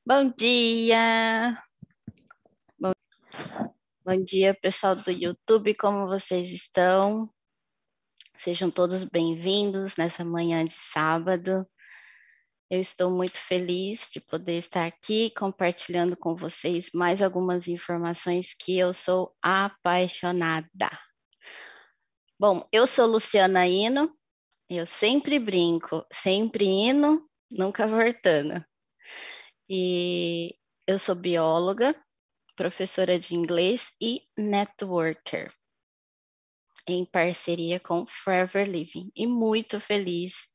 Bom dia! Bom, bom dia, pessoal do YouTube, como vocês estão? Sejam todos bem-vindos nessa manhã de sábado. Eu estou muito feliz de poder estar aqui compartilhando com vocês mais algumas informações que eu sou apaixonada. Bom, eu sou Luciana Hino, eu sempre brinco, sempre indo, nunca voltando. E eu sou bióloga, professora de inglês e networker, em parceria com Forever Living, e muito feliz.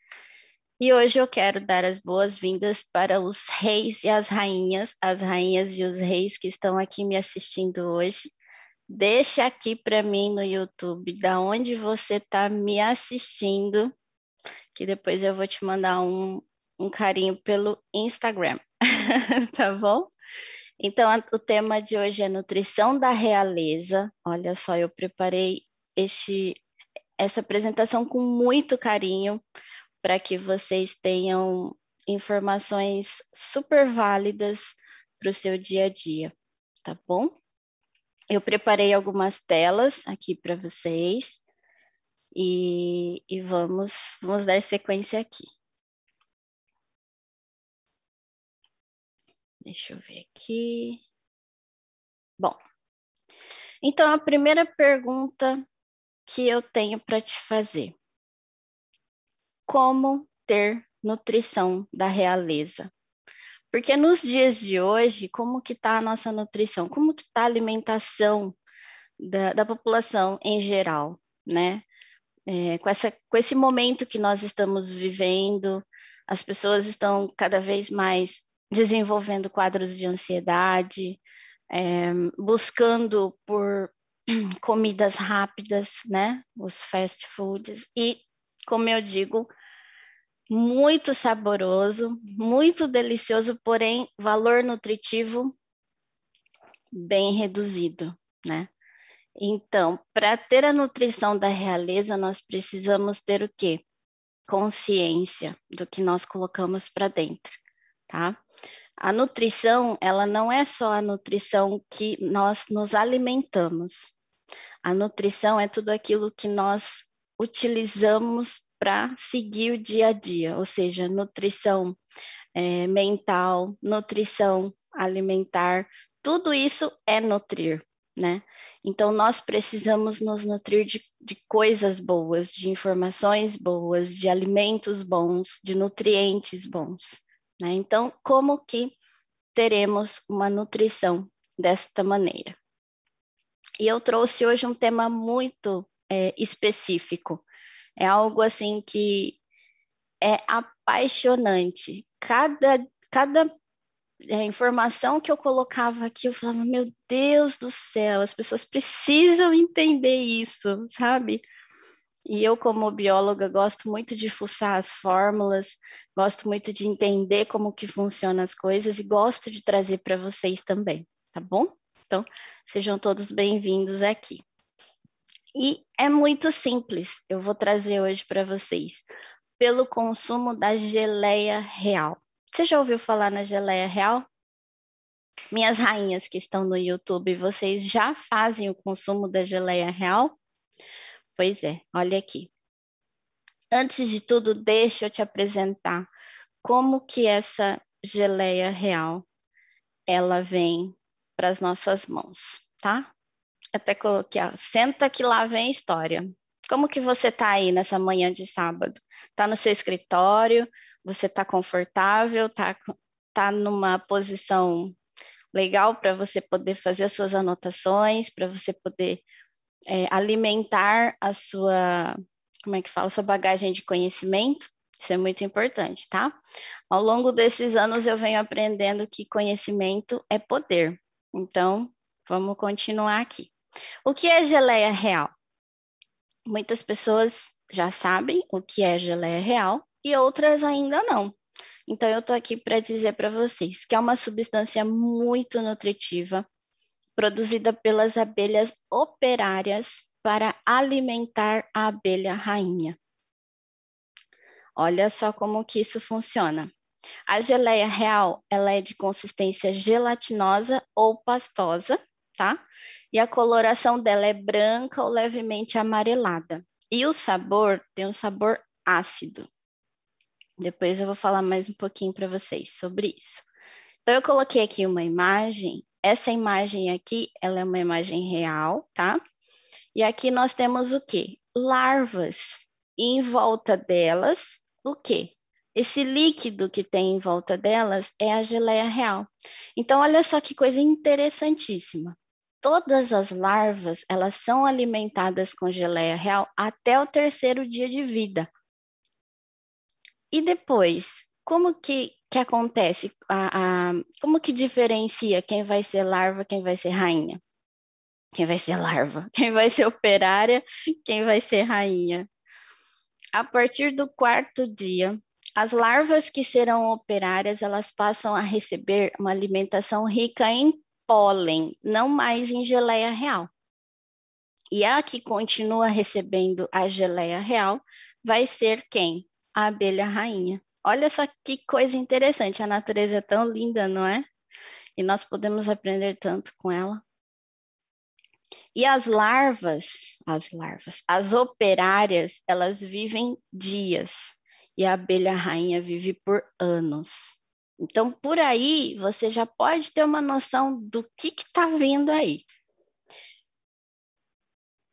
E hoje eu quero dar as boas-vindas para os reis e as rainhas e os reis que estão aqui me assistindo hoje. Deixa aqui para mim no YouTube, da onde você está me assistindo, que depois eu vou te mandar um carinho pelo Instagram, tá bom? Então, o tema de hoje é nutrição da realeza. Olha só, eu preparei essa apresentação com muito carinho para que vocês tenham informações super válidas para o seu dia a dia, tá bom? Eu preparei algumas telas aqui para vocês e vamos dar sequência aqui. Deixa eu ver aqui. Bom, então a primeira pergunta que eu tenho para te fazer: como ter nutrição da realeza? Porque nos dias de hoje, como que está a nossa nutrição? Como que está a alimentação da população em geral, né? Com esse momento que nós estamos vivendo, as pessoas estão cada vez mais desenvolvendo quadros de ansiedade, buscando por comidas rápidas, né? Os fast foods. E, como eu digo, muito saboroso, muito delicioso, porém valor nutritivo bem reduzido, né? Então, para ter a nutrição da realeza, nós precisamos ter o quê? Consciência do que nós colocamos para dentro, tá? A nutrição, ela não é só a nutrição que nós nos alimentamos. A nutrição é tudo aquilo que nós utilizamos para seguir o dia a dia, ou seja, nutrição mental, nutrição alimentar, tudo isso é nutrir, né? Então, nós precisamos nos nutrir de coisas boas, de informações boas, de alimentos bons, de nutrientes bons, né? Então, como que teremos uma nutrição desta maneira? E eu trouxe hoje um tema muito específico. É algo assim que é apaixonante. Cada informação que eu colocava aqui, eu falava, meu Deus do céu, as pessoas precisam entender isso, sabe? E eu, como bióloga, gosto muito de fuçar as fórmulas, gosto muito de entender como que funcionam as coisas e gosto de trazer para vocês também, tá bom? Então, sejam todos bem-vindos aqui. E é muito simples, eu vou trazer hoje para vocês, pelo consumo da geleia real. Você já ouviu falar na geleia real? Minhas rainhas que estão no YouTube, vocês já fazem o consumo da geleia real? Pois é, olha aqui. Antes de tudo, deixa eu te apresentar como que essa geleia real, ela vem para as nossas mãos, tá? Até coloquei, ó, senta que lá vem história. Como que você tá aí nessa manhã de sábado? Tá no seu escritório? Você tá confortável? Tá numa posição legal para você poder fazer as suas anotações, para você poder alimentar a sua, como é que fala, sua bagagem de conhecimento? Isso é muito importante, tá? Ao longo desses anos eu venho aprendendo que conhecimento é poder. Então, vamos continuar aqui. O que é geleia real? Muitas pessoas já sabem o que é geleia real e outras ainda não. Então, eu estou aqui para dizer para vocês que é uma substância muito nutritiva, produzida pelas abelhas operárias para alimentar a abelha rainha. Olha só como que isso funciona. A geleia real, ela é de consistência gelatinosa ou pastosa, tá? E a coloração dela é branca ou levemente amarelada. E o sabor tem um sabor ácido. Depois eu vou falar mais um pouquinho para vocês sobre isso. Então, eu coloquei aqui uma imagem. Essa imagem aqui, ela é uma imagem real, tá? E aqui nós temos o quê? Larvas. E em volta delas, o quê? Esse líquido que tem em volta delas é a geleia real. Então, olha só que coisa interessantíssima. Todas as larvas, elas são alimentadas com geleia real até o terceiro dia de vida. E depois, como que acontece? Como que diferencia quem vai ser larva, quem vai ser rainha? Quem vai ser larva? Quem vai ser operária? Quem vai ser rainha? A partir do quarto dia, as larvas que serão operárias, elas passam a receber uma alimentação rica em pólen, não mais em geleia real. E a que continua recebendo a geleia real vai ser quem? A abelha rainha. Olha só que coisa interessante, a natureza é tão linda, não é? E nós podemos aprender tanto com ela. E as operárias, elas vivem dias e a abelha rainha vive por anos. Então, por aí, você já pode ter uma noção do que está vindo aí.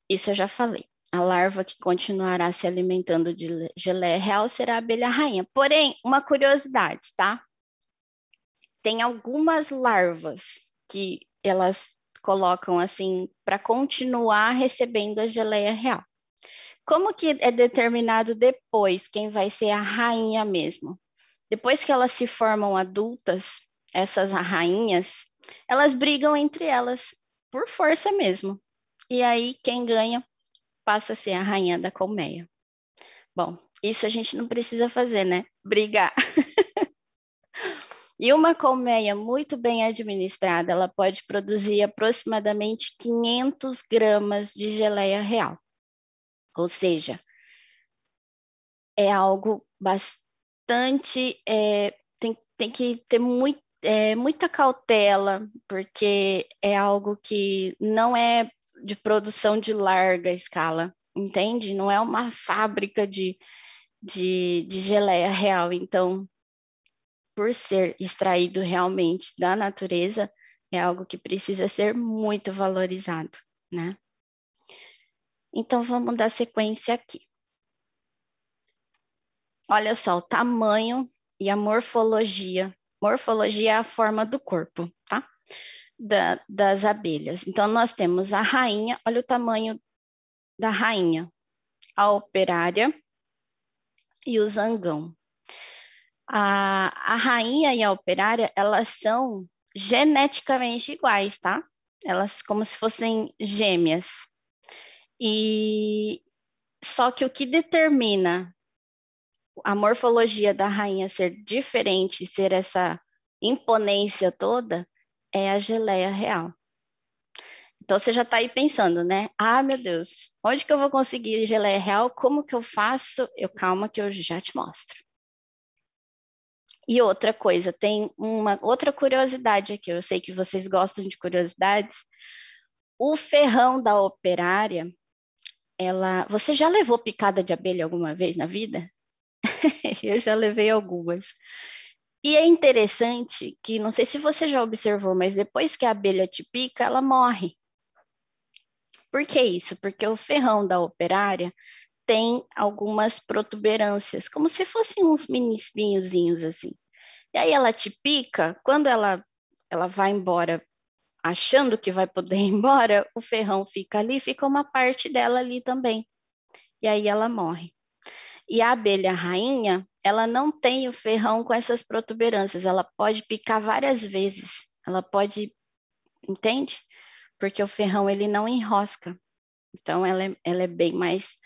Isso eu já falei. A larva que continuará se alimentando de geleia real será a abelha rainha. Porém, uma curiosidade, tá? Tem algumas larvas que elas colocam assim para continuar recebendo a geleia real. Como que é determinado depois quem vai ser a rainha mesmo? Depois que elas se formam adultas, essas rainhas, elas brigam entre elas por força mesmo. E aí quem ganha passa a ser a rainha da colmeia. Bom, isso a gente não precisa fazer, né? Brigar. E uma colmeia muito bem administrada, ela pode produzir aproximadamente 500 gramas de geleia real. Ou seja, é algo bastante, tem que ter muita cautela, porque é algo que não é de produção de larga escala, entende? Não é uma fábrica de geleia real. Então, por ser extraído realmente da natureza, é algo que precisa ser muito valorizado, né? Então, vamos dar sequência aqui. Olha só, o tamanho e a morfologia. Morfologia é a forma do corpo, tá? Das abelhas. Então, nós temos a rainha, olha o tamanho da rainha, a operária e o zangão. A rainha e a operária, elas são geneticamente iguais, tá? Elas como se fossem gêmeas. E só que o que determina a morfologia da rainha ser diferente, ser essa imponência toda, é a geleia real. Então você já está aí pensando, né? Ah, meu Deus, onde que eu vou conseguir geleia real? Como que eu faço? Calma que eu já te mostro. E outra coisa, tem uma outra curiosidade aqui, eu sei que vocês gostam de curiosidades. O ferrão da operária, você já levou picada de abelha alguma vez na vida? Eu já levei algumas. E é interessante que, não sei se você já observou, mas depois que a abelha te pica, ela morre. Por que isso? Porque o ferrão da operária tem algumas protuberâncias, como se fossem uns mini espinhozinhos assim. E aí ela te pica, quando ela vai embora achando que vai poder ir embora, o ferrão fica ali, fica uma parte dela ali também. E aí ela morre. E a abelha rainha, ela não tem o ferrão com essas protuberâncias, ela pode picar várias vezes, ela pode, entende? Porque o ferrão ele não enrosca, então ela é bem mais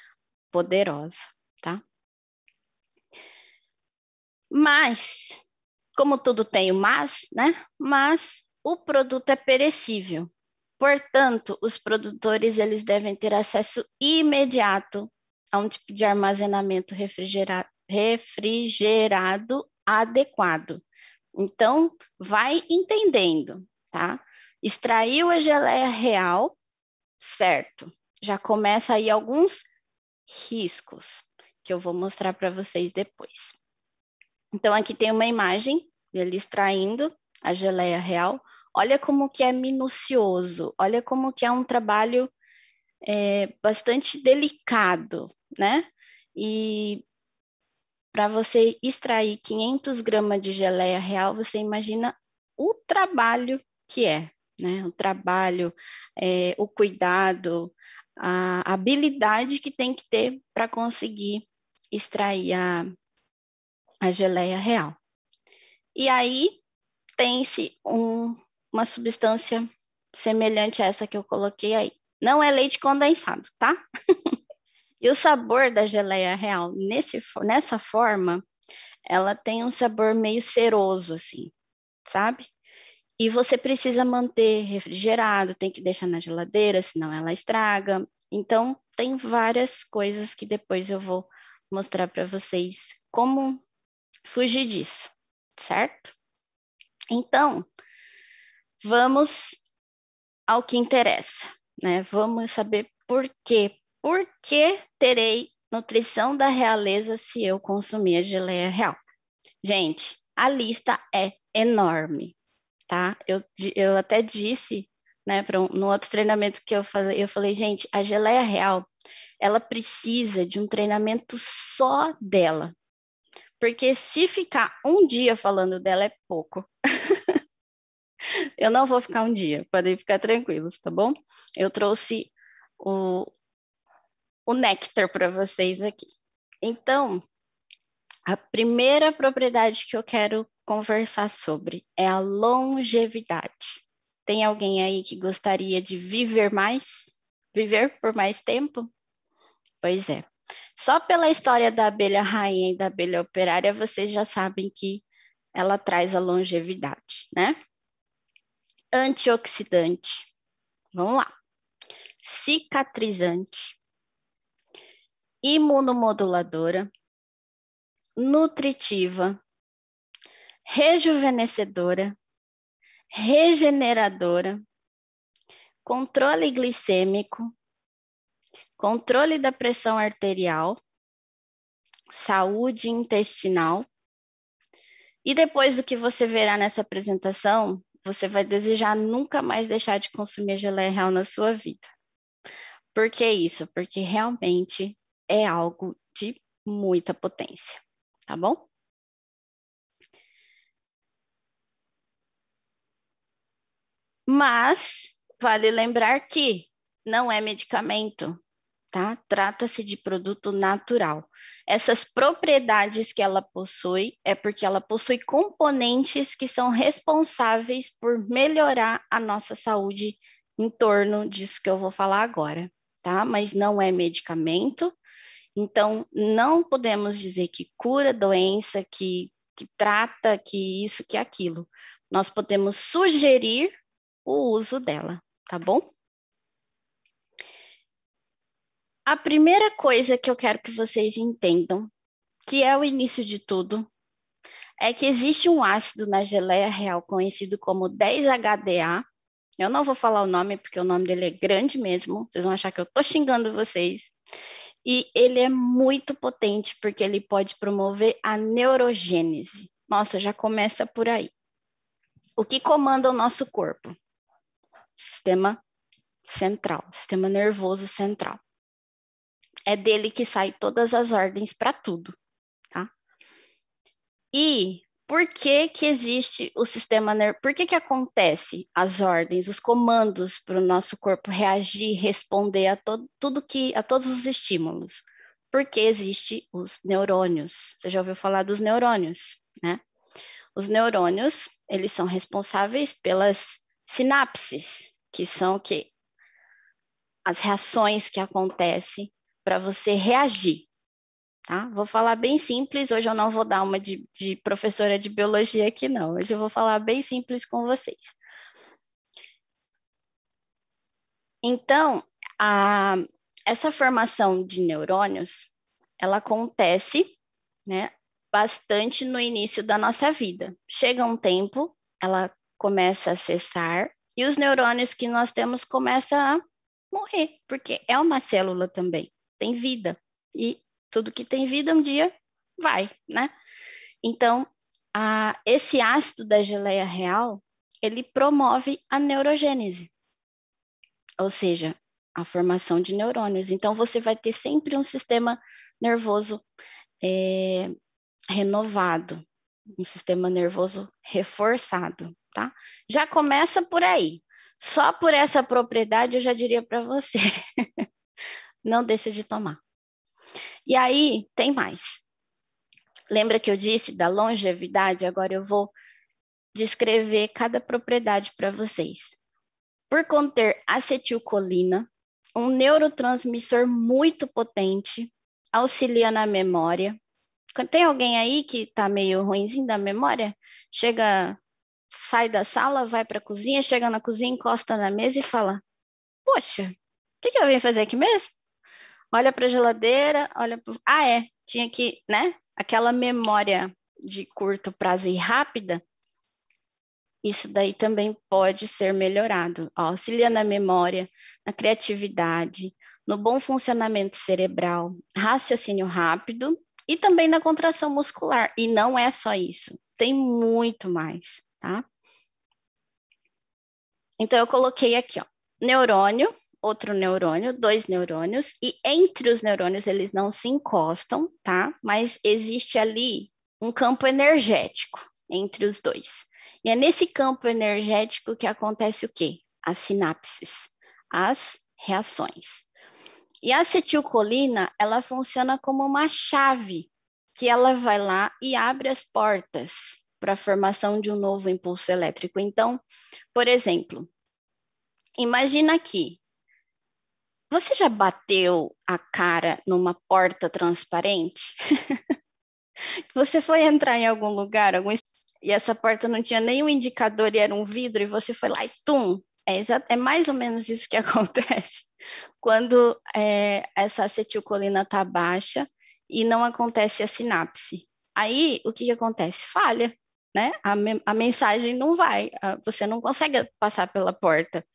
poderosa, tá? Mas, como tudo tem o mas, né? Mas o produto é perecível. Portanto, os produtores eles devem ter acesso imediato a um tipo de armazenamento refrigerado adequado. Então, vai entendendo, tá? Extraiu a geleia real, certo. Já começa aí alguns riscos que eu vou mostrar para vocês depois. Então, aqui tem uma imagem dele extraindo a geleia real. Olha como que é minucioso, olha como que é um trabalho bastante delicado, né? E para você extrair 500 gramas de geleia real, você imagina o trabalho que é, né? O trabalho, o cuidado, a habilidade que tem que ter para conseguir extrair a geleia real. E aí tem-se uma substância semelhante a essa que eu coloquei aí. Não é leite condensado, tá? E o sabor da geleia real nessa forma, ela tem um sabor meio ceroso, assim, sabe? E você precisa manter refrigerado, tem que deixar na geladeira, senão ela estraga. Então, tem várias coisas que depois eu vou mostrar para vocês como fugir disso, certo? Então, vamos ao que interessa, né? Vamos saber por quê. Por que terei nutrição da realeza se eu consumir a geleia real? Gente, a lista é enorme, tá? Eu até disse, né, no outro treinamento que eu falei, gente, a geleia real, ela precisa de um treinamento só dela. Porque se ficar um dia falando dela é pouco. Eu não vou ficar um dia, podem ficar tranquilos, tá bom? Eu trouxe o, o néctar para vocês aqui. Então, a primeira propriedade que eu quero conversar sobre é a longevidade. Tem alguém aí que gostaria de viver mais? Viver por mais tempo? Pois é. Só pela história da abelha rainha e da abelha operária, vocês já sabem que ela traz a longevidade, né? Antioxidante. Vamos lá. Cicatrizante, imunomoduladora, nutritiva, rejuvenescedora, regeneradora, controle glicêmico, controle da pressão arterial, saúde intestinal. E depois do que você verá nessa apresentação, você vai desejar nunca mais deixar de consumir geleia real na sua vida. Por que isso? Porque realmente é algo de muita potência, tá bom? Mas vale lembrar que não é medicamento, tá? Trata-se de produto natural. Essas propriedades que ela possui é porque ela possui componentes que são responsáveis por melhorar a nossa saúde em torno disso que eu vou falar agora, tá? Mas não é medicamento, então não podemos dizer que cura doença, que trata, que isso, que aquilo. Nós podemos sugerir o uso dela, tá bom? A primeira coisa que eu quero que vocês entendam, que é o início de tudo, é que existe um ácido na geleia real conhecido como 10-HDA. Eu não vou falar o nome porque o nome dele é grande mesmo, vocês vão achar que eu tô xingando vocês. E ele é muito potente porque ele pode promover a neurogênese. Nossa, já começa por aí. O que comanda o nosso corpo? Sistema central, sistema nervoso central. É dele que sai todas as ordens para tudo, tá? E por que que existe o sistema nervoso? Por que que acontece as ordens, os comandos para o nosso corpo reagir, responder a a todos os estímulos? Porque existe os neurônios. Você já ouviu falar dos neurônios, né? Os neurônios, eles são responsáveis pelas sinapses, que são o quê? As reações que acontecem para você reagir, tá? Vou falar bem simples, hoje eu não vou dar uma de professora de biologia aqui, não. Hoje eu vou falar bem simples com vocês. Então, essa formação de neurônios, ela acontece, né, bastante no início da nossa vida. Chega um tempo, ela começa a cessar e os neurônios que nós temos começam a morrer, porque é uma célula também, tem vida. E tudo que tem vida um dia vai, né? Então, esse ácido da geleia real, ele promove a neurogênese, ou seja, a formação de neurônios. Então, você vai ter sempre um sistema nervoso renovado, um sistema nervoso reforçado, tá? Já começa por aí. Só por essa propriedade eu já diria para você, não deixa de tomar. E aí, tem mais. Lembra que eu disse da longevidade? Agora eu vou descrever cada propriedade para vocês. Por conter acetilcolina, um neurotransmissor muito potente, auxilia na memória. Tem alguém aí que está meio ruinzinho da memória? Chega, sai da sala, vai para a cozinha, chega na cozinha, encosta na mesa e fala: Poxa, o que eu vim fazer aqui mesmo? Olha para a geladeira, olha para. Ah, tinha que, né? Aquela memória de curto prazo e rápida, isso daí também pode ser melhorado. Auxilia na memória, na criatividade, no bom funcionamento cerebral, raciocínio rápido e também na contração muscular. E não é só isso, tem muito mais, tá? Então, eu coloquei aqui, ó, neurônio, outro neurônio, 2 neurônios, e entre os neurônios eles não se encostam, tá? Mas existe ali um campo energético entre os dois. E é nesse campo energético que acontece o quê? As sinapses, as reações. E a acetilcolina, ela funciona como uma chave, que ela vai lá e abre as portas para a formação de um novo impulso elétrico. Então, por exemplo, imagina aqui, você já bateu a cara numa porta transparente? Você foi entrar em algum lugar, e essa porta não tinha nenhum indicador e era um vidro, e você foi lá e tum! É mais ou menos isso que acontece quando essa acetilcolina está baixa e não acontece a sinapse. Aí, o que acontece? Falha, né? A mensagem não vai, você não consegue passar pela porta.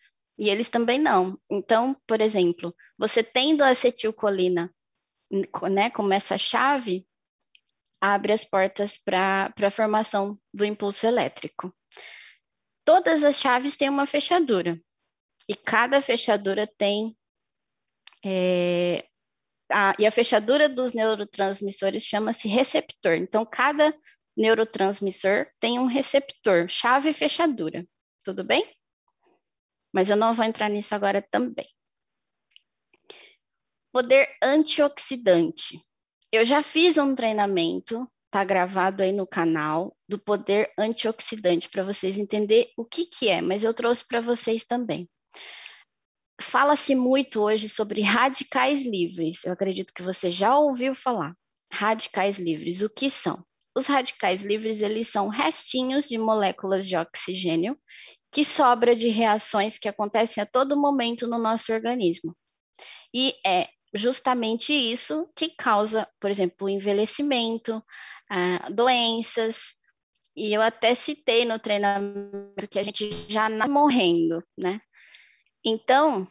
E eles também não. Então, por exemplo, você tendo a acetilcolina, né, como essa chave, abre as portas para a formação do impulso elétrico. Todas as chaves têm uma fechadura, e cada fechadura tem. E a fechadura dos neurotransmissores chama-se receptor. Então, cada neurotransmissor tem um receptor, chave e fechadura. Tudo bem? Mas eu não vou entrar nisso agora também. Poder antioxidante. Eu já fiz um treinamento, tá gravado aí no canal, do poder antioxidante, para vocês entenderem o que é, mas eu trouxe para vocês também. Fala-se muito hoje sobre radicais livres. Eu acredito que você já ouviu falar. Radicais livres, o que são? Os radicais livres, eles são restinhos de moléculas de oxigênio que sobra de reações que acontecem a todo momento no nosso organismo. E é justamente isso que causa, por exemplo, o envelhecimento, doenças, e eu até citei no treinamento que a gente já nasce morrendo, né? Então,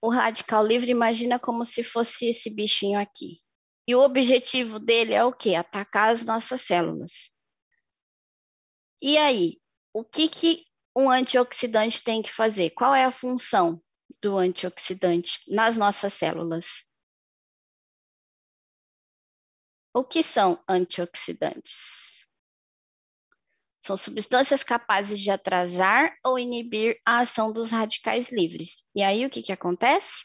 o radical livre imagina como se fosse esse bichinho aqui. E o objetivo dele é o quê? Atacar as nossas células. E aí, o que um antioxidante tem que fazer? Qual é a função do antioxidante nas nossas células? O que são antioxidantes? São substâncias capazes de atrasar ou inibir a ação dos radicais livres. E aí, o que acontece?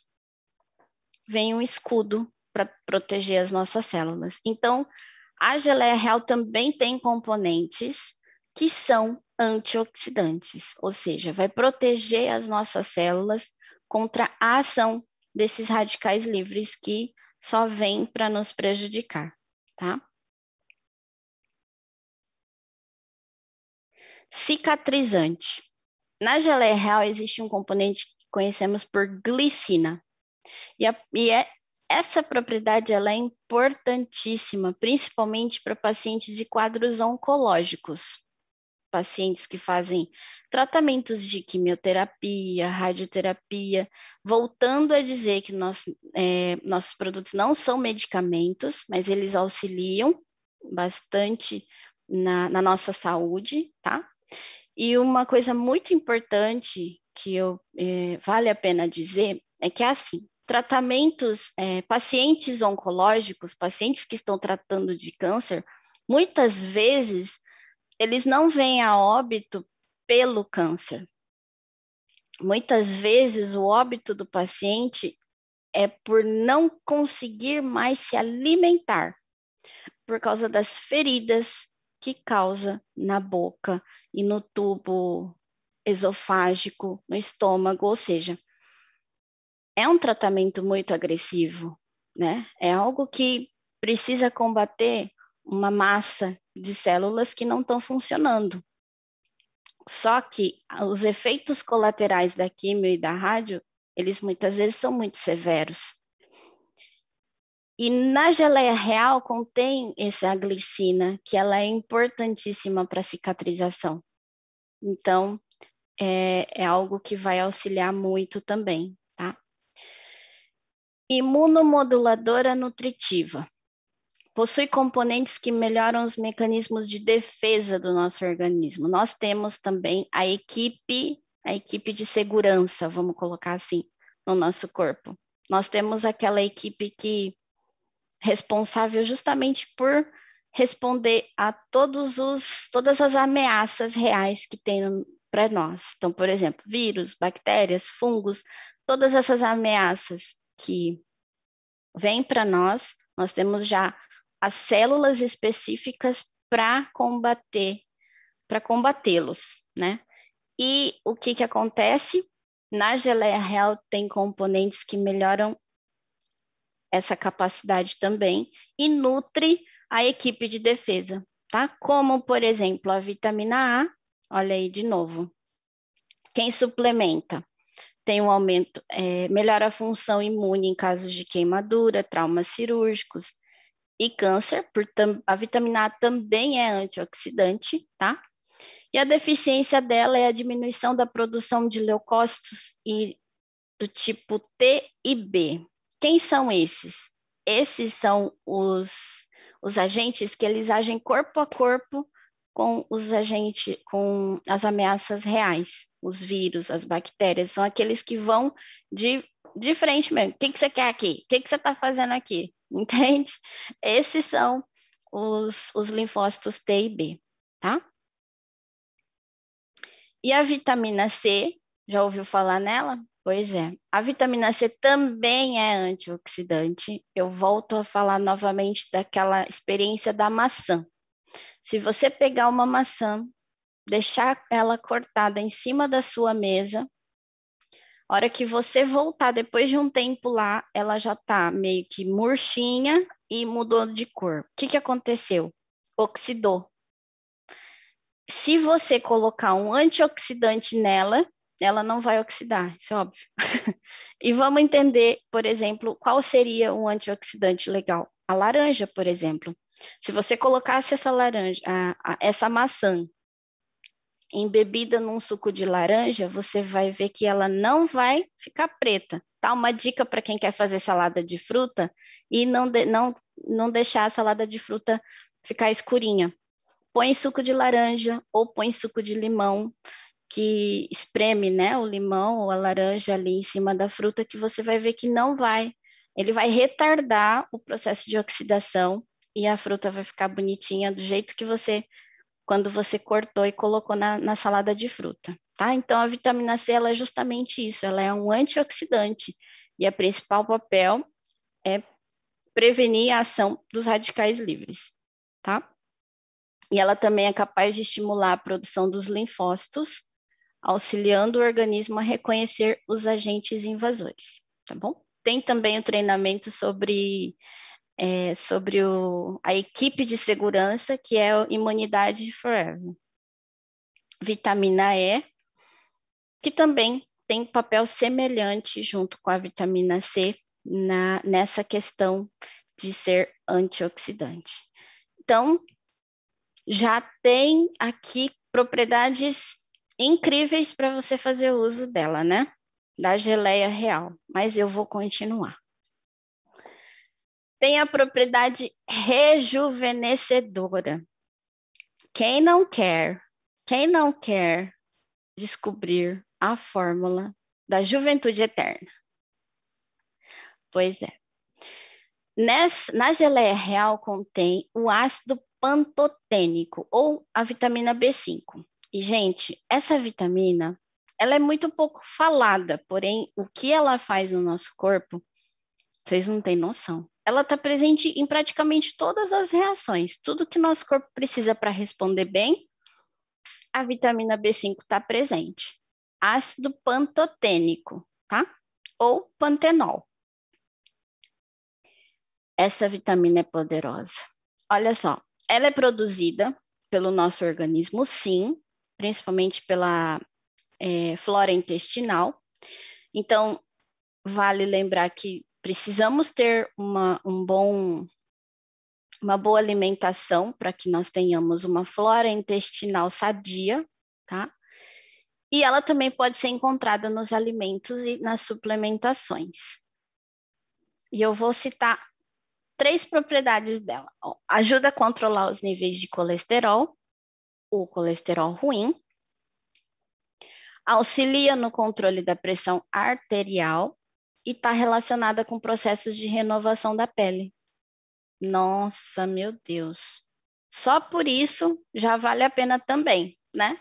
Vem um escudo para proteger as nossas células. Então, a geleia real também tem componentes que são antioxidantes, ou seja, vai proteger as nossas células contra a ação desses radicais livres que só vêm para nos prejudicar, tá? Cicatrizante. Na geleia real existe um componente que conhecemos por glicina. essa propriedade ela é importantíssima, principalmente para pacientes de quadros oncológicos, pacientes que fazem tratamentos de quimioterapia, radioterapia, voltando a dizer que nossos produtos não são medicamentos, mas eles auxiliam bastante na nossa saúde, tá? E uma coisa muito importante que vale a pena dizer é que, assim, tratamentos, pacientes oncológicos, pacientes que estão tratando de câncer, muitas vezes eles não vêm a óbito pelo câncer. Muitas vezes o óbito do paciente é por não conseguir mais se alimentar, por causa das feridas que causa na boca e no tubo esofágico, no estômago, ou seja, é um tratamento muito agressivo, né? É algo que precisa combater uma massa de células que não estão funcionando. Só que os efeitos colaterais da quimio e da rádio, eles muitas vezes são muito severos. E na geleia real contém essa glicina, que ela é importantíssima para a cicatrização. Então, é algo que vai auxiliar muito também, tá? Imunomoduladora nutritiva. Possui componentes que melhoram os mecanismos de defesa do nosso organismo. Nós temos também a equipe de segurança, vamos colocar assim, no nosso corpo. Nós temos aquela equipe que responsável justamente por responder a todas as ameaças reais que tem para nós. Então, por exemplo, vírus, bactérias, fungos, todas essas ameaças que vêm para nós temos já as células específicas para combatê-los, né? E o que acontece? Na geleia real tem componentes que melhoram essa capacidade também e nutre a equipe de defesa, tá? Como, por exemplo, a vitamina A, olha aí de novo. Quem suplementa tem um aumento, melhora a função imune em casos de queimadura, traumas cirúrgicos e câncer, a vitamina A também é antioxidante, tá? E a deficiência dela é a diminuição da produção de leucócitos e do tipo T e B. Quem são esses? Esses são os agentes que eles agem corpo a corpo com com as ameaças reais, os vírus, as bactérias, são aqueles que vão de frente mesmo. O que você quer aqui? O que você está fazendo aqui? Entende? Esses são os linfócitos T e B, tá? E a vitamina C, já ouviu falar nela? Pois é, a vitamina C também é antioxidante. Eu volto a falar novamente daquela experiência da maçã. Se você pegar uma maçã, deixar ela cortada em cima da sua mesa, a hora que você voltar depois de um tempo lá, ela já está meio que murchinha e mudou de cor. O que aconteceu? Oxidou. Se você colocar um antioxidante nela, ela não vai oxidar, isso é óbvio. E vamos entender, por exemplo, qual seria um antioxidante legal. A laranja, por exemplo. Se você colocasse essa laranja, essa maçã embebida num suco de laranja, você vai ver que ela não vai ficar preta. Tá? Uma dica para quem quer fazer salada de fruta e não deixar a salada de fruta ficar escurinha. Põe suco de laranja ou põe suco de limão, que espreme, né, o limão ou a laranja ali em cima da fruta, que você vai ver que não vai. Ele vai retardar o processo de oxidação e a fruta vai ficar bonitinha do jeito que quando você cortou e colocou na salada de fruta, tá? Então, a vitamina C, ela é justamente isso, ela é um antioxidante e o principal papel é prevenir a ação dos radicais livres, tá? E ela também é capaz de estimular a produção dos linfócitos, auxiliando o organismo a reconhecer os agentes invasores, tá bom? Tem também o treinamento sobre a equipe de segurança, que é a Imunidade Forever. Vitamina E, que também tem papel semelhante junto com a vitamina C nessa questão de ser antioxidante. Então, já tem aqui propriedades incríveis para você fazer uso dela, né? Da geleia real, mas eu vou continuar. Tem a propriedade rejuvenescedora. Quem não quer descobrir a fórmula da juventude eterna? Pois é. Na geleia real contém o ácido pantotênico ou a vitamina B5. E, gente, essa vitamina, ela é muito pouco falada, porém, o que ela faz no nosso corpo, vocês não têm noção. Ela está presente em praticamente todas as reações. Tudo que nosso corpo precisa para responder bem, a vitamina B5 está presente. Ácido pantotênico, tá? Ou pantenol. Essa vitamina é poderosa. Olha só, ela é produzida pelo nosso organismo, sim, principalmente pela flora intestinal. Então, vale lembrar que precisamos ter uma boa alimentação para que nós tenhamos uma flora intestinal sadia, tá? E ela também pode ser encontrada nos alimentos e nas suplementações. E eu vou citar 3 propriedades dela. Ajuda a controlar os níveis de colesterol, o colesterol ruim, auxilia no controle da pressão arterial e está relacionada com processos de renovação da pele. Nossa, meu Deus. Só por isso já vale a pena também, né?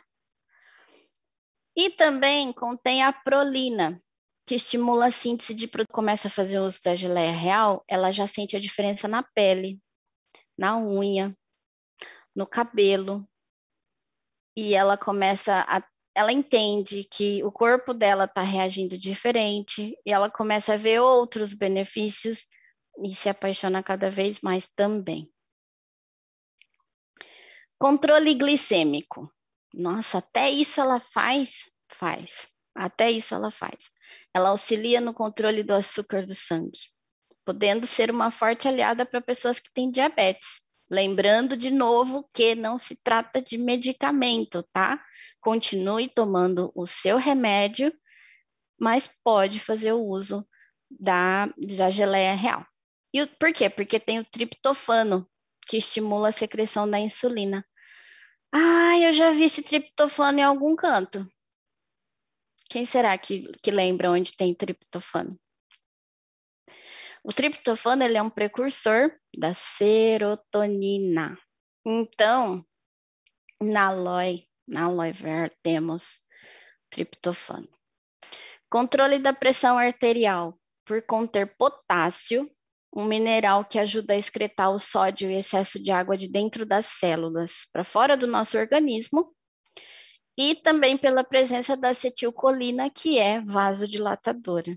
E também contém a prolina, que estimula a síntese de produtos. Começa a fazer uso da geleia real, ela já sente a diferença na pele, na unha, no cabelo. E ela ela entende que o corpo dela está reagindo diferente e ela começa a ver outros benefícios e se apaixona cada vez mais também. Controle glicêmico. Nossa, até isso ela faz? Faz. Até isso ela faz. Ela auxilia no controle do açúcar do sangue, podendo ser uma forte aliada para pessoas que têm diabetes. Lembrando de novo que não se trata de medicamento, tá? Continue tomando o seu remédio, mas pode fazer o uso da geleia real. E por quê? Porque tem o triptofano, que estimula a secreção da insulina. Ah, eu já vi esse triptofano em algum canto. Quem será que lembra onde tem triptofano? O triptofano ele é um precursor da serotonina. Então, na aloe vera temos triptofano. Controle da pressão arterial por conter potássio, um mineral que ajuda a excretar o sódio e excesso de água de dentro das células para fora do nosso organismo. E também pela presença da acetilcolina, que é vasodilatadora.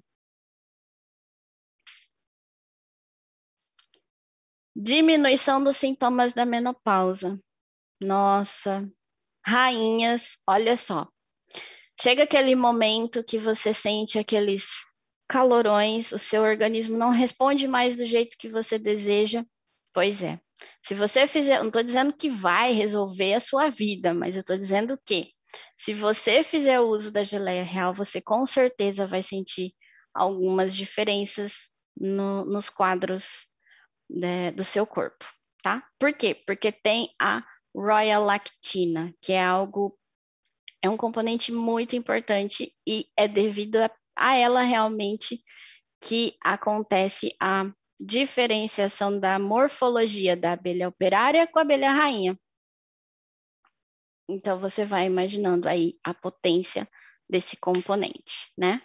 Diminuição dos sintomas da menopausa. Nossa, rainhas, olha só. Chega aquele momento que você sente aqueles calorões, o seu organismo não responde mais do jeito que você deseja. Pois é. Se você fizer, não estou dizendo que vai resolver a sua vida, mas eu estou dizendo que se você fizer o uso da geleia real, você com certeza vai sentir algumas diferenças nos quadros do seu corpo, tá? Por quê? Porque tem a Royal Lactina, que é um componente muito importante e é devido a ela realmente que acontece a diferenciação da morfologia da abelha operária com a abelha rainha. Então, você vai imaginando aí a potência desse componente, né?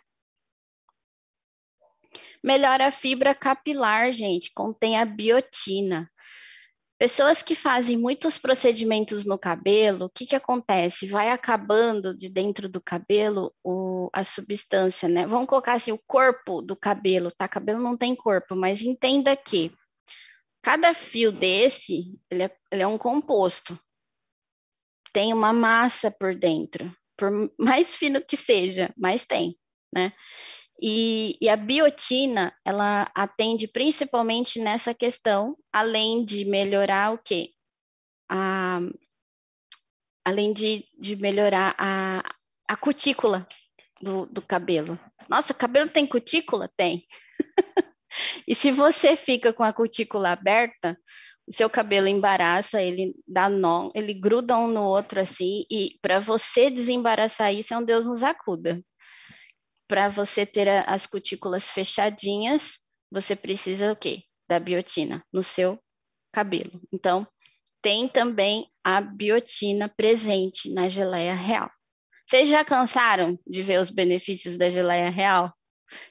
Melhora a fibra capilar, gente, contém a biotina. Pessoas que fazem muitos procedimentos no cabelo, o que que acontece? Vai acabando de dentro do cabelo a substância, né? Vamos colocar assim, o corpo do cabelo, tá? Cabelo não tem corpo, mas entenda que cada fio desse, ele é um composto. Tem uma massa por dentro. Por mais fino que seja, mas tem, né? E a biotina, ela atende principalmente nessa questão, além de melhorar o quê? Além de melhorar a cutícula do cabelo. Nossa, cabelo tem cutícula? Tem. E se você fica com a cutícula aberta, o seu cabelo embaraça, ele dá nó, ele gruda um no outro assim, e para você desembaraçar isso, é um Deus nos acuda. Para você ter as cutículas fechadinhas, você precisa o quê? Da biotina no seu cabelo. Então, tem também a biotina presente na geleia real. Vocês já cansaram de ver os benefícios da geleia real?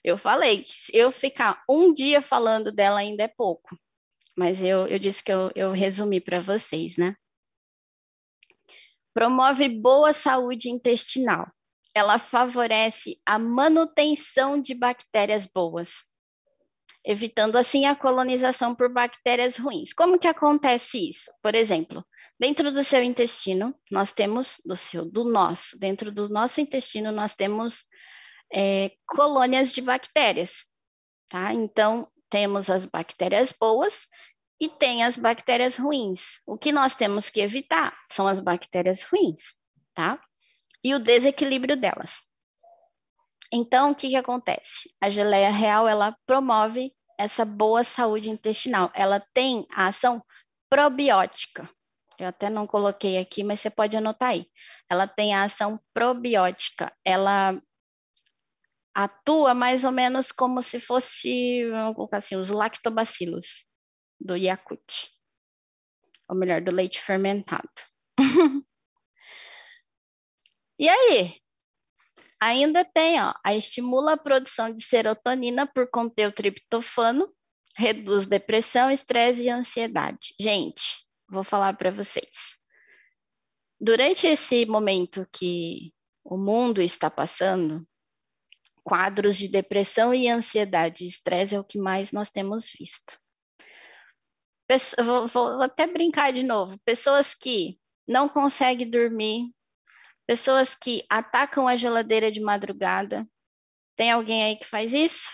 Eu falei que se eu ficar um dia falando dela ainda é pouco, mas eu disse que eu resumi para vocês, né? Promove boa saúde intestinal. Ela favorece a manutenção de bactérias boas, evitando assim a colonização por bactérias ruins. Como que acontece isso? Por exemplo, dentro do seu intestino, nós temos dentro do nosso intestino, nós temos colônias de bactérias, tá? Então, temos as bactérias boas e tem as bactérias ruins. O que nós temos que evitar são as bactérias ruins, tá? E o desequilíbrio delas. Então, o que acontece? A geleia real, ela promove essa boa saúde intestinal. Ela tem a ação probiótica. Eu até não coloquei aqui, mas você pode anotar aí. Ela tem a ação probiótica. Ela atua mais ou menos como se fosse, vamos colocar assim, os lactobacilos do Yakult. Ou melhor, do leite fermentado. E aí? Ainda tem, ó, estimula a produção de serotonina por conter o triptofano, reduz depressão, estresse e ansiedade. Gente, vou falar para vocês. Durante esse momento que o mundo está passando, quadros de depressão e ansiedade e estresse é o que mais nós temos visto. Vou até brincar de novo. Pessoas que não conseguem dormir, pessoas que atacam a geladeira de madrugada. Tem alguém aí que faz isso?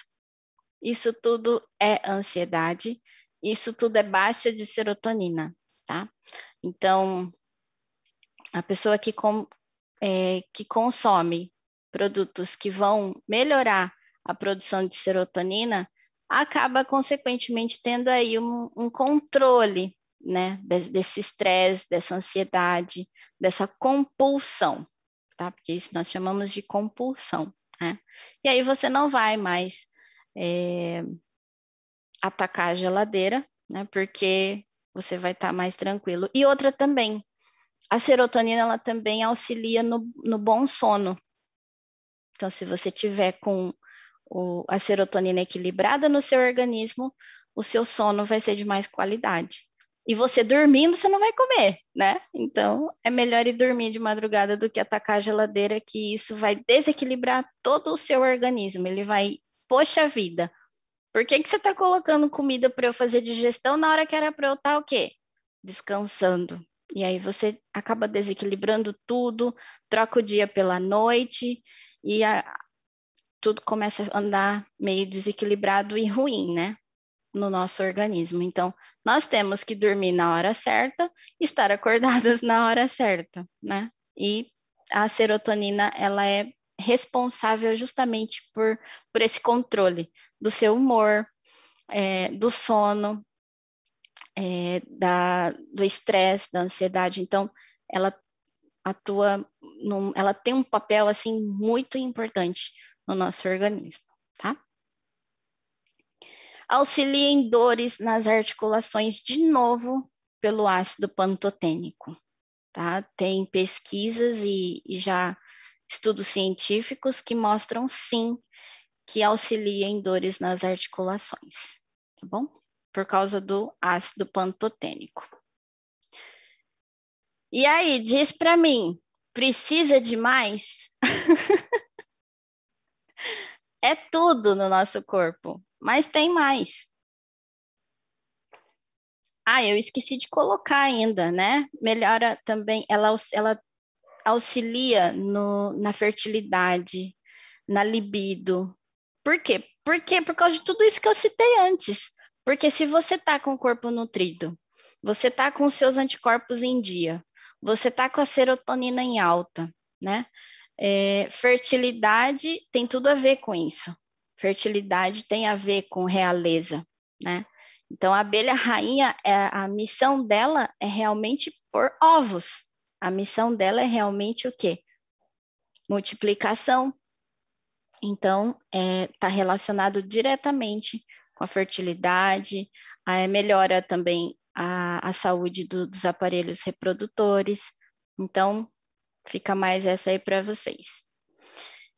Isso tudo é ansiedade, isso tudo é baixa de serotonina, tá? Então, a pessoa que consome produtos que vão melhorar a produção de serotonina acaba, consequentemente, tendo aí um controle, né, desse estresse, dessa ansiedade, dessa compulsão, tá? Porque isso nós chamamos de compulsão, né? E aí você não vai mais atacar a geladeira, né? Porque você vai estar mais tranquilo. E outra também, a serotonina, ela também auxilia no bom sono. Então, se você tiver com a serotonina equilibrada no seu organismo, o seu sono vai ser de mais qualidade. E você dormindo, você não vai comer, né? Então, é melhor ir dormir de madrugada do que atacar a geladeira, que isso vai desequilibrar todo o seu organismo. Ele vai, poxa vida, por que você está colocando comida para eu fazer digestão na hora que era para eu estar o quê? Descansando. E aí você acaba desequilibrando tudo, troca o dia pela noite e tudo começa a andar meio desequilibrado e ruim, né? No nosso organismo. Então, nós temos que dormir na hora certa, estar acordados na hora certa, né? E a serotonina, ela é responsável justamente por esse controle do seu humor, do sono, do estresse, da ansiedade. Então, ela atua, ela tem um papel assim muito importante no nosso organismo, tá? Auxilia em dores nas articulações, de novo, pelo ácido pantotênico, tá? Tem pesquisas e já estudos científicos que mostram, sim, que auxilia em dores nas articulações, tá bom? Por causa do ácido pantotênico. E aí, diz para mim, precisa de mais? É tudo no nosso corpo, mas tem mais. Ah, eu esqueci de colocar ainda, né? Melhora também, ela auxilia na fertilidade, na libido, Por quê? Porque por causa de tudo isso que eu citei antes. Porque se você está com o corpo nutrido, você está com os seus anticorpos em dia, você está com a serotonina em alta, né? Fertilidade tem tudo a ver com isso. Fertilidade tem a ver com realeza, né? Então, a abelha rainha, a missão dela é realmente pôr ovos. A missão dela é realmente o quê? Multiplicação. Então, está relacionado diretamente com a fertilidade, melhora também a saúde dos aparelhos reprodutores. Então, fica mais essa aí para vocês.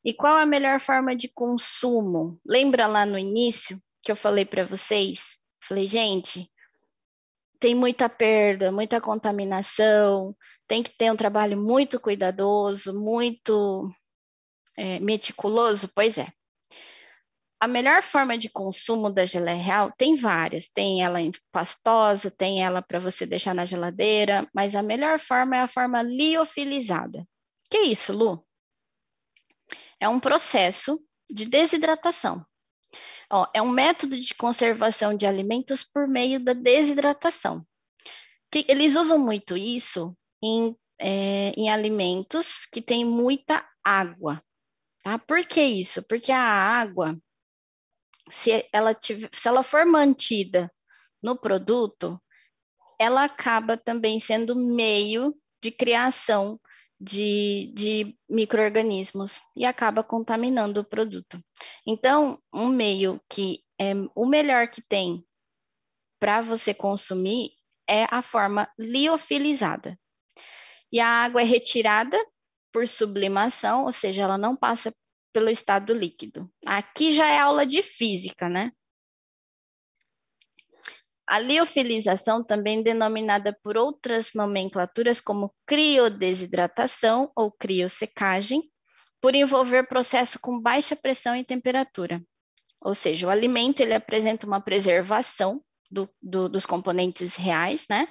E qual a melhor forma de consumo? Lembra lá no início que eu falei para vocês? Falei, gente, tem muita perda, muita contaminação, tem que ter um trabalho muito cuidadoso, muito meticuloso? Pois é. A melhor forma de consumo da geleia real tem várias. Tem ela em pastosa, tem ela para você deixar na geladeira, mas a melhor forma é a forma liofilizada. Que é isso, Lu? É um processo de desidratação. Ó, é um método de conservação de alimentos por meio da desidratação. Eles usam muito isso em alimentos que têm muita água. Tá? Por que isso? Porque a água, se ela for mantida no produto, ela acaba também sendo meio de criação de micro-organismos e acaba contaminando o produto. Então, um meio que é o melhor que tem para você consumir é a forma liofilizada. E a água é retirada por sublimação, ou seja, ela não passa pelo estado líquido. Aqui já é aula de física, né? A liofilização, também denominada por outras nomenclaturas como criodesidratação ou criosecagem, por envolver processo com baixa pressão e temperatura. Ou seja, o alimento ele apresenta uma preservação dos componentes reais, né?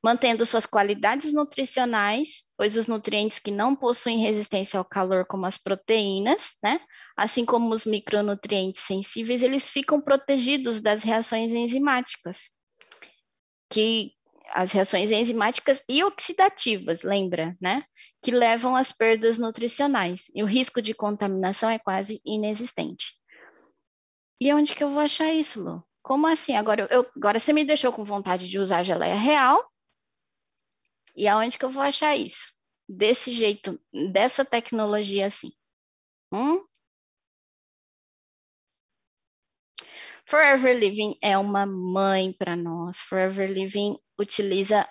Mantendo suas qualidades nutricionais, pois os nutrientes que não possuem resistência ao calor, como as proteínas, né? Assim como os micronutrientes sensíveis, eles ficam protegidos das reações enzimáticas, que as reações enzimáticas e oxidativas, lembra, né? Que levam às perdas nutricionais. E o risco de contaminação é quase inexistente. E onde que eu vou achar isso, Lu? Como assim? Agora você me deixou com vontade de usar geleia real. E aonde que eu vou achar isso? Desse jeito, dessa tecnologia assim. Forever Living é uma mãe para nós. Forever Living utiliza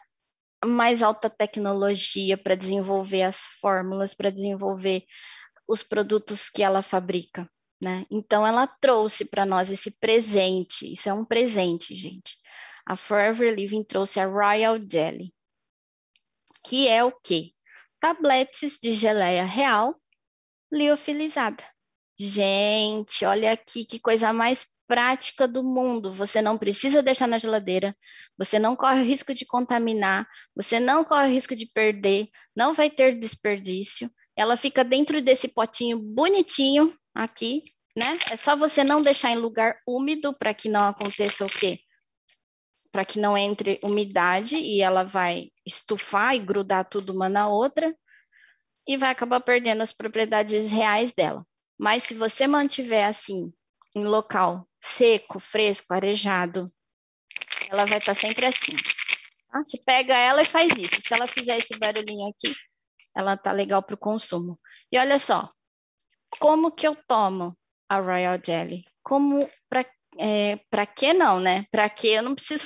a mais alta tecnologia para desenvolver as fórmulas, para desenvolver os produtos que ela fabrica, né? Então, ela trouxe para nós esse presente. Isso é um presente, gente. A Forever Living trouxe a Royal Jelly, que é o quê? Tabletes de geleia real liofilizada. Gente, olha aqui que coisa mais prática do mundo. Você não precisa deixar na geladeira, você não corre o risco de contaminar, você não corre o risco de perder, não vai ter desperdício. Ela fica dentro desse potinho bonitinho aqui, né? É só você não deixar em lugar úmido para que não aconteça o quê? Para que não entre umidade e ela vai estufar e grudar tudo uma na outra e vai acabar perdendo as propriedades reais dela. Mas se você mantiver assim, em local seco, fresco, arejado, ela vai estar sempre assim. Tá? Você pega ela e faz isso. Se ela fizer esse barulhinho aqui, ela tá legal para o consumo. E olha só, como que eu tomo a Royal Jelly? Como, para que não, né? Para que eu não preciso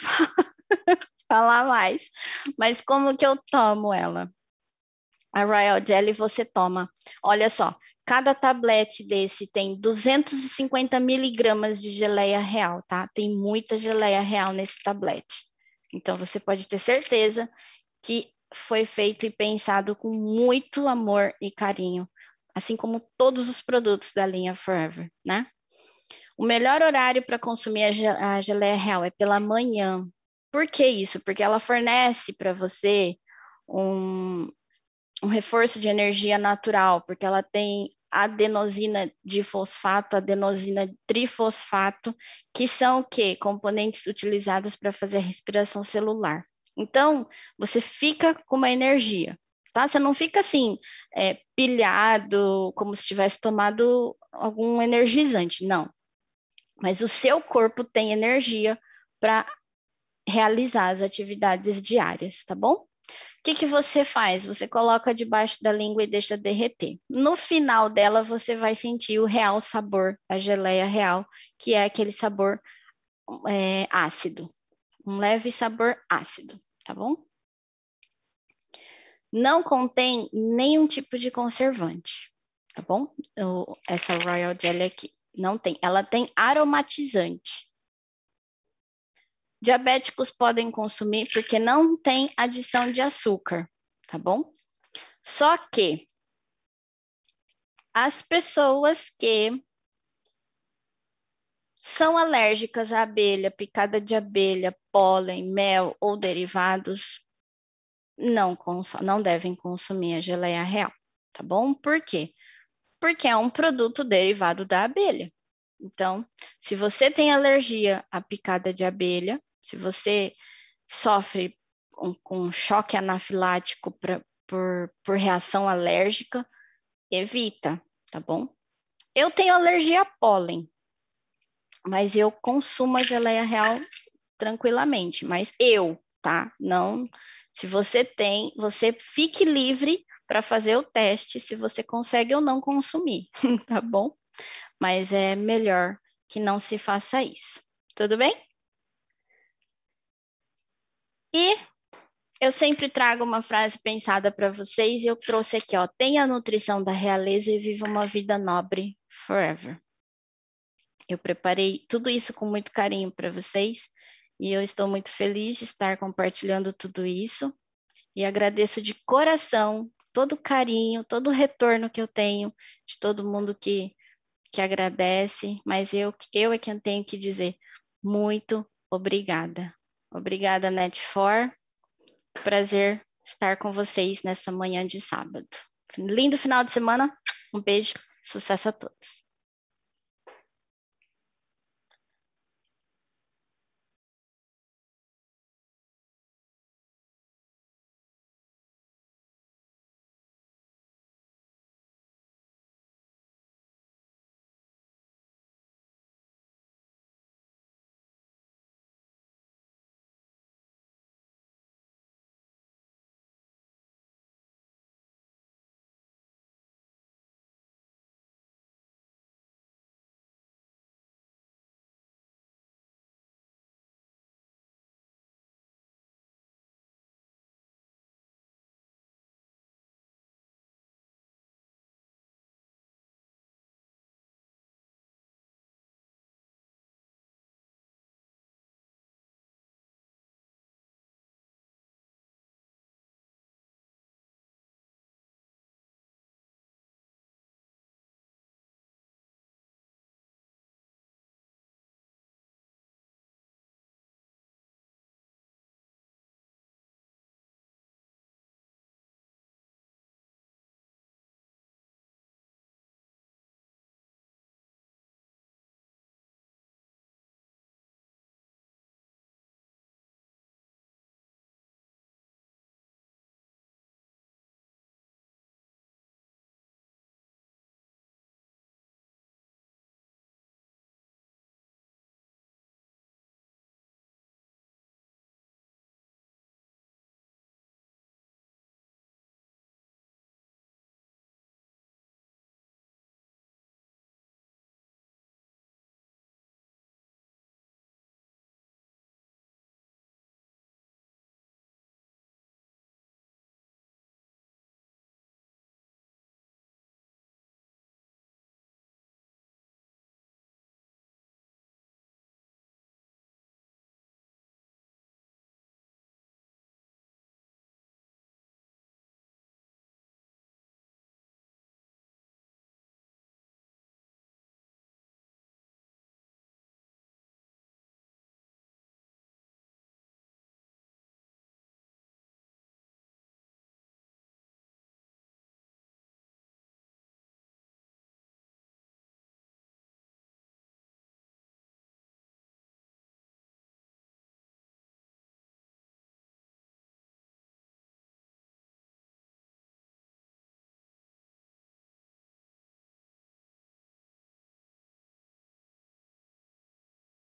falar mais. Mas como que eu tomo ela? A Royal Jelly você toma. Olha só, cada tablete desse tem 250 miligramas de geleia real, tá? Tem muita geleia real nesse tablete. Então, você pode ter certeza que foi feito e pensado com muito amor e carinho, assim como todos os produtos da linha Forever, né? O melhor horário para consumir a geleia real é pela manhã. Por que isso? Porque ela fornece para você um reforço de energia natural, porque ela tem adenosina difosfato, adenosina trifosfato, que são o quê? Componentes utilizados para fazer a respiração celular. Então, você fica com uma energia, tá? Você não fica assim, pilhado, como se tivesse tomado algum energizante, não. Mas o seu corpo tem energia para realizar as atividades diárias, tá bom? O que você faz? Você coloca debaixo da língua e deixa derreter. No final dela, você vai sentir o real sabor, a geleia real, que é aquele sabor ácido, um leve sabor ácido, tá bom? Não contém nenhum tipo de conservante, tá bom? Essa Royal Jelly aqui, não tem. Ela tem aromatizante. Diabéticos podem consumir porque não tem adição de açúcar, tá bom? Só que as pessoas que são alérgicas à abelha, picada de abelha, pólen, mel ou derivados, não devem consumir a geleia real, tá bom? Por quê? Porque é um produto derivado da abelha. Então, se você tem alergia à picada de abelha, se você sofre com choque anafilático por reação alérgica, evita, tá bom? Eu tenho alergia a pólen, mas eu consumo a geleia real tranquilamente, mas tá? Não, se você tem, você fique livre para fazer o teste se você consegue ou não consumir, tá bom? Mas é melhor que não se faça isso. Tudo bem? E eu sempre trago uma frase pensada para vocês e eu trouxe aqui, ó. Tenha a nutrição da realeza e viva uma vida nobre forever. Eu preparei tudo isso com muito carinho para vocês e eu estou muito feliz de estar compartilhando tudo isso e agradeço de coração todo o carinho, todo o retorno que eu tenho de todo mundo que agradece, mas eu é quem tenho que dizer muito obrigada. Obrigada, Net4. Prazer estar com vocês nessa manhã de sábado. Lindo final de semana. Um beijo, sucesso a todos.